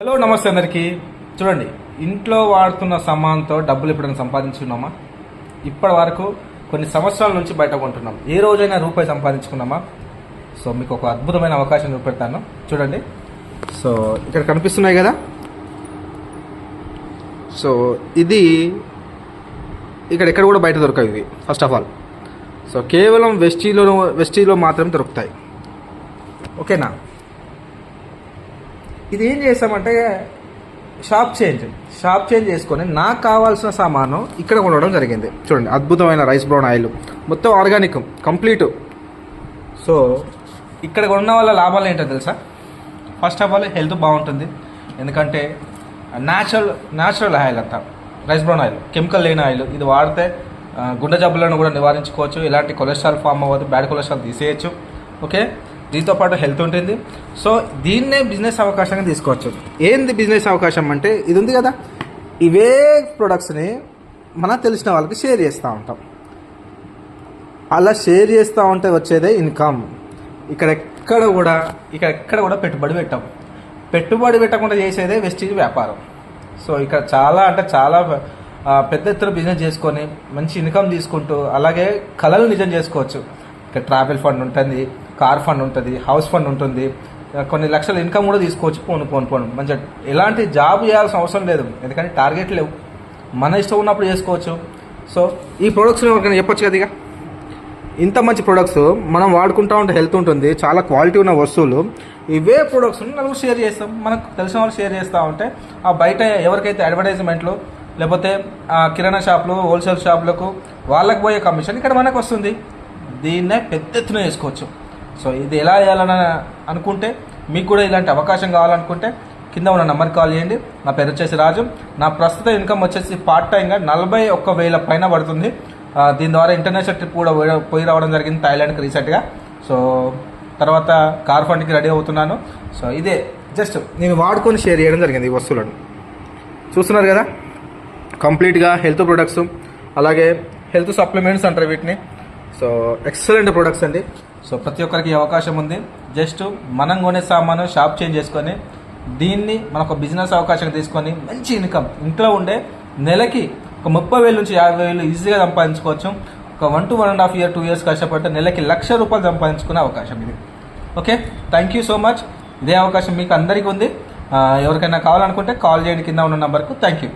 Hello నమస్తే అందరికీ. చూడండి, ఇంట్లో వాడుతున్న సామాన్తో డబ్బులు ఎప్పుడైనా సంపాదించుకున్నామా? ఇప్పటి వరకు కొన్ని సంవత్సరాల నుంచి బయట కొంటున్నాం. ఏ రోజైనా రూపాయి సంపాదించుకున్నామా? సో మీకు ఒక అద్భుతమైన అవకాశం చూపెడతాను, చూడండి. సో ఇక్కడ కనిపిస్తున్నాయి కదా. సో ఇది ఇక్కడ ఎక్కడ కూడా బయట దొరకవు ఇవి. ఫస్ట్ ఆఫ్ ఆల్ సో కేవలం వెస్టీలో మాత్రమే దొరుకుతాయి. ఓకేనా? ఇది ఏం చేస్తామంటే షాప్ చేంజ్ చేసుకొని నాకు కావాల్సిన సామాను ఇక్కడ కొనడం జరిగింది. చూడండి, అద్భుతమైన రైస్ బ్రౌన్ ఆయిల్, మొత్తం ఆర్గానిక్ కంప్లీట్. సో ఇక్కడ కొన్న వల్ల లాభాలు ఏంటో తెలుసా? ఫస్ట్ ఆఫ్ ఆల్ హెల్త్ బాగుంటుంది, ఎందుకంటే న్యాచురల్ ఆయిల్ అంతా. రైస్ బ్రౌన్ ఆయిల్ కెమికల్ లేని ఆయిల్. ఇది వాడితే గుండె జబ్బులను కూడా నివారించుకోవచ్చు. ఎలాంటి కొలెస్ట్రాల్ ఫామ్ అవ్వదు, బ్యాడ్ కొలెస్ట్రాల్ తీసేయచ్చు. ఓకే, దీంతో పాటు హెల్త్ ఉంటుంది. సో దీన్నే బిజినెస్ అవకాశంగా తీసుకోవచ్చు. ఏంది బిజినెస్ అవకాశం అంటే, ఇది ఉంది కదా, ఇవే ప్రొడక్ట్స్ని మనకు తెలిసిన వాళ్ళకి షేర్ చేస్తూ ఉంటాం. అలా షేర్ చేస్తూ ఉంటే వచ్చేదే ఇన్కమ్. ఇక్కడ ఎక్కడ కూడా పెట్టుబడి పెట్టకుండా చేసేదే వెస్టీజ్ వ్యాపారం. సో ఇక్కడ చాలా పెద్ద ఎత్తున బిజినెస్ చేసుకొని మంచి ఇన్కమ్ తీసుకుంటూ, అలాగే కళలు నిజం చేసుకోవచ్చు. ఇక్కడ ట్రావెల్ ఫండ్ ఉంటుంది, కార్ ఫండ్ ఉంటుంది, హౌస్ ఫండ్ ఉంటుంది. కొన్ని లక్షల ఇన్కమ్ కూడా తీసుకోవచ్చు. పోను మంచిగా ఎలాంటి జాబ్ చేయాల్సిన అవసరం లేదు, ఎందుకంటే టార్గెట్ లేవు. మన ఇష్టం ఉన్నప్పుడు చేసుకోవచ్చు. సో ఈ ప్రొడక్ట్స్ని ఎవరికైనా చెప్పొచ్చు కదా. ఇక ఇంత మంచి ప్రొడక్ట్స్ మనం వాడుకుంటూ ఉంటే హెల్త్ ఉంటుంది, చాలా క్వాలిటీ ఉన్న వస్తువులు. ఇవే ప్రొడక్ట్స్ని నలుగురు షేర్ చేస్తాం, మనకు తెలిసిన వాళ్ళు షేర్ చేస్తూ ఉంటే ఆ బయట ఎవరికైతే అడ్వర్టైజ్మెంట్లు, లేకపోతే కిరాణా షాపులు, హోల్సేల్ షాపులకు వాళ్ళకి పోయే కమిషన్ ఇక్కడ మనకు వస్తుంది. దీన్నే పెద్ద ఎత్తున చేసుకోవచ్చు. సో ఇది ఎలా చేయాలని అనుకుంటే, మీకు కూడా ఇలాంటి అవకాశం కావాలనుకుంటే కింద ఉన్న నెంబర్కి కాల్ చేయండి. నా పేరు వచ్చేసి రాజు. నా ప్రస్తుత ఇన్కమ్ వచ్చేసి పార్ట్ టైంగా 41,000 పైన పడుతుంది. దీని ద్వారా ఇంటర్నేషనల్ ట్రిప్ కూడా పోయి రావడం జరిగింది, థాయిలాండ్కి రీసెంట్గా. సో తర్వాత కార్ ఫండ్కి రెడీ అవుతున్నాను. సో ఇదే జస్ట్ నేను వాడుకొని షేర్ చేయడం జరిగింది. ఈ వస్తువులను చూస్తున్నారు కదా, కంప్లీట్గా హెల్త్ ప్రొడక్ట్స్, అలాగే హెల్త్ సప్లిమెంట్స్ అంటారు వీటిని. సో ఎక్సలెంట్ ప్రొడక్ట్స్ అండి. సో ప్రతి ఒక్కరికి అవకాశం ఉంది. జస్ట్ మనం కొనే సామాను షాప్ చేంజ్ చేసుకొని దీన్ని మనకు బిజినెస్ అవకాశం తీసుకొని మంచి ఇన్కమ్ ఇంట్లో ఉండే నెలకి ఒక 30,000 నుంచి 50,000 ఈజీగా సంపాదించుకోవచ్చు. ఒక 1 to 1.5 year 2 years కష్టపడితే నెలకి ₹1,00,000 సంపాదించుకునే అవకాశం ఇది. Okay, thank you so much. ఇదే అవకాశం మీకు అందరికీ ఉంది. ఎవరికైనా కావాలనుకుంటే కాల్ చేయండి కింద ఉన్న నెంబర్కు. Thank you.